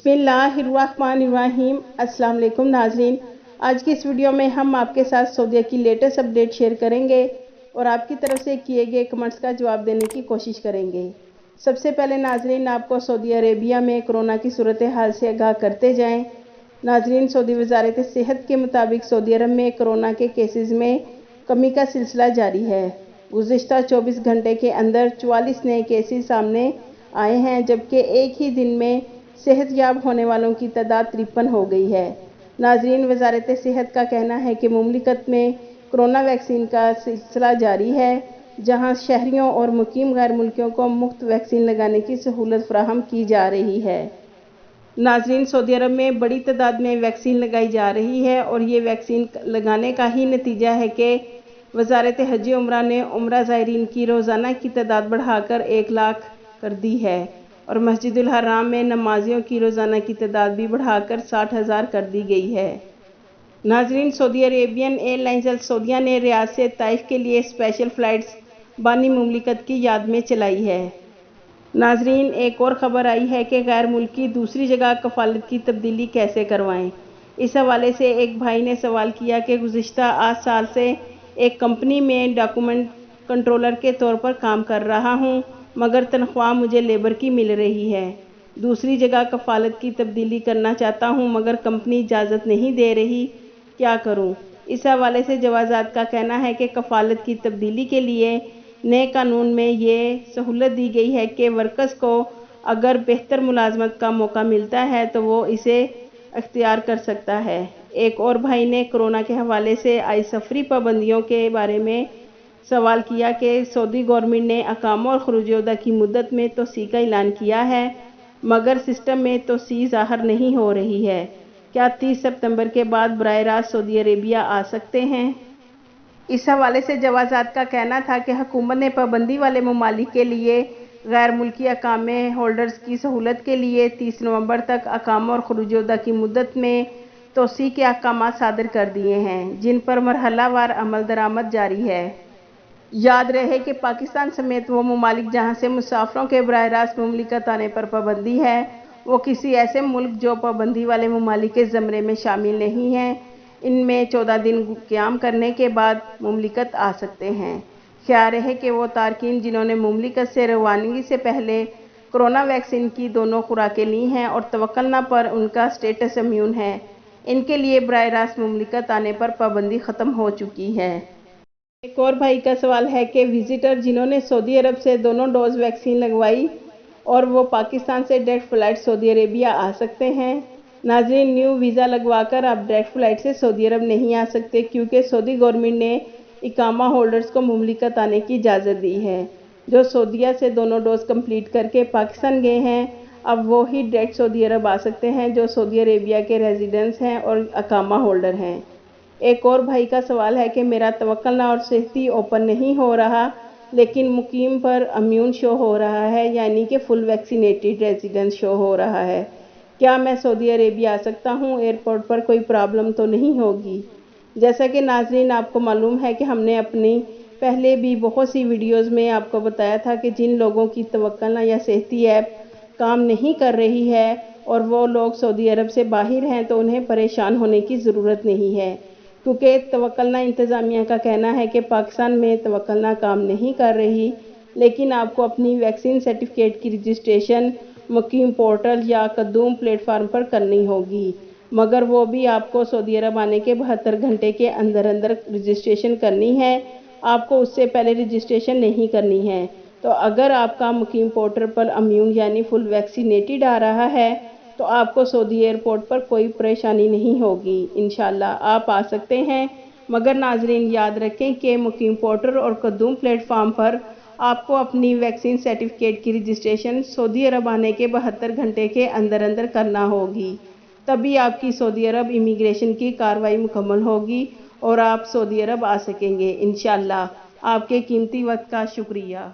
बिस्मिल्लाहिर्रहमानिर्रहीम। अस्सलाम वालेकुम नाज़रीन, आज की इस वीडियो में हम आपके साथ सऊदीया की लेटेस्ट अपडेट शेयर करेंगे और आपकी तरफ से किए गए कमेंट्स का जवाब देने की कोशिश करेंगे। सबसे पहले नाज़रीन, आपको सऊदी अरेबिया में कोरोना की सूरत हाल से आगाह करते जाएं। नाज़रीन, सऊदी वज़ारत सेहत के मुताबिक सऊदी अरब में कोरोना के केसेस में कमी का सिलसिला जारी है। गुज़िश्ता 24 घंटे के अंदर 44 नए केसेस सामने आए हैं, जबकि एक ही दिन में सेहतयाब होने वालों की तादाद 53 हो गई है। नाज़रीन, वज़ारत सेहत का कहना है कि मुमलिकत में कोरोना वैक्सीन का सिलसिला जारी है, जहां शहरियों और मुकीम गैर मुल्कियों को मुफ्त वैक्सीन लगाने की सहूलत फराहम की जा रही है। नाज़रीन, सऊदी अरब में बड़ी तादाद में वैक्सीन लगाई जा रही है और ये वैक्सीन लगाने का ही नतीजा है कि वज़ारत हज उम्रा ने उम्रा ज़ायरीन की रोज़ाना की तादाद बढ़ाकर 1 लाख कर दी है और मस्जिदुल हराम में नमाजियों की रोज़ाना की तादाद भी बढ़ाकर 60,000 कर दी गई है। नाज़रीन, सऊदी अरेबियन एयरलाइंस अल सऊदिया ने रियाद से ताइफ के लिए स्पेशल फ़्लाइट्स बानी मुमलिकत की याद में चलाई है। नाज़रीन, एक और ख़बर आई है कि गैर मुल्की दूसरी जगह कफ़ालत की तब्दीली कैसे करवाएं। इस हवाले से एक भाई ने सवाल किया कि गुज़िश्ता 8 साल से एक कंपनी में डॉक्यूमेंट कंट्रोलर के तौर पर काम कर रहा हूं, मगर तनख्वाह मुझे लेबर की मिल रही है। दूसरी जगह कफ़ालत की तब्दीली करना चाहता हूं, मगर कंपनी इजाज़त नहीं दे रही, क्या करूं? इस हवाले से जवाज़ात का कहना है कि कफ़ालत की तब्दीली के लिए नए कानून में ये सहूलत दी गई है कि वर्कर्स को अगर बेहतर मुलाजमत का मौका मिलता है तो वो इसे अख्तियार कर सकता है। एक और भाई ने कोरोना के हवाले से आई सफरी पाबंदियों के बारे में सवाल किया कि सऊदी गवर्नमेंट ने अकामा और खरूज की मुद्दत में तोसी का ऐलान किया है, मगर सिस्टम में तोसी ज़ाहिर नहीं हो रही है। क्या 30 सितंबर के बाद बराह रास्त सऊदी अरेबिया आ सकते हैं? इस हवाले से जवाज़ात का कहना था कि हुकूमत ने पाबंदी वाले ममालिक के लिए गैर मुल्की अकामे होल्डर्स की सहूलत के लिए 30 नवंबर तक अकामा और खरूज की मुद्दत में तोसी के अहकामात सादर कर दिए हैं, जिन पर मरहलावार अमल दरामद जारी है। याद रहे कि पाकिस्तान समेत वो ममालिक जहाँ से मुसाफिरों के बराह रास्त मुमलिकत आने पर पाबंदी है, वो किसी ऐसे मुल्क जो पाबंदी वाले ममालिक के ज़मरे में शामिल नहीं हैं, इनमें 14 दिन क़याम करने के बाद मुमलिकत आ सकते हैं। ख्याल रहे कि वो तारकीन जिन्होंने मुमलिकत से रवानगी से पहले कोरोना वैक्सीन की दोनों खुराकें ली हैं और तवक्कलना पर उनका स्टेटस इम्यून है, इनके लिए बराह रास्त मुमलिकत आने पर पाबंदी ख़त्म हो चुकी है। एक और भाई का सवाल है कि विजिटर जिन्होंने सऊदी अरब से दोनों डोज वैक्सीन लगवाई और वो पाकिस्तान से डायरेक्ट फ़्लाइट सऊदी अरेबिया आ सकते हैं? नाज़रीन, न्यू वीज़ा लगवाकर आप डायरेक्ट फ़्लाइट से सऊदी अरब नहीं आ सकते, क्योंकि सऊदी गवर्नमेंट ने इकामा होल्डर्स को मुमलिकत आने की इजाज़त दी है। जो सऊदीया से दोनों डोज कंप्लीट करके पाकिस्तान गए हैं, अब वो ही डायरेक्ट सऊदी अरब आ सकते हैं जो सऊदी अरेबिया के रेजिडेंट्स हैं और अकामा होल्डर हैं। एक और भाई का सवाल है कि मेरा तवक्कलना और सेहती ओपन नहीं हो रहा, लेकिन मुकीम पर इम्यून शो हो रहा है, यानी कि फुल वैक्सीनेटेड रेजिडेंस शो हो रहा है। क्या मैं सऊदी अरेबिया आ सकता हूँ? एयरपोर्ट पर कोई प्रॉब्लम तो नहीं होगी? जैसा कि नाज़रीन आपको मालूम है कि हमने अपनी पहले भी बहुत सी वीडियोस में आपको बताया था कि जिन लोगों की तवक्कलना या सेहती ऐप काम नहीं कर रही है और वो लोग सऊदी अरब से बाहर हैं, तो उन्हें परेशान होने की ज़रूरत नहीं है, क्योंकि तवक्कलना इंतज़ामिया का कहना है कि पाकिस्तान में तवक्कलना काम नहीं कर रही, लेकिन आपको अपनी वैक्सीन सर्टिफिकेट की रजिस्ट्रेशन मुकीम पोर्टल या कद्दूम प्लेटफार्म पर करनी होगी, मगर वो भी आपको सऊदी अरब आने के 72 घंटे के अंदर अंदर रजिस्ट्रेशन करनी है। आपको उससे पहले रजिस्ट्रेशन नहीं करनी है। तो अगर आपका मुकीम पोर्टल पर इम्यून यानी फुल वैक्सीनेटेड आ रहा है, तो आपको सऊदी एयरपोर्ट पर कोई परेशानी नहीं होगी। इंशाल्लाह आप आ सकते हैं, मगर नाजरीन याद रखें कि मुकीम पोर्टल और कद्दूम प्लेटफार्म पर आपको अपनी वैक्सीन सर्टिफिकेट की रजिस्ट्रेशन सऊदी अरब आने के 72 घंटे के अंदर अंदर करना होगी, तभी आपकी सऊदी अरब इमिग्रेशन की कार्रवाई मुकम्मल होगी और आप सऊदी अरब आ सकेंगे इंशाल्लाह। आपके कीमती वक्त का शुक्रिया।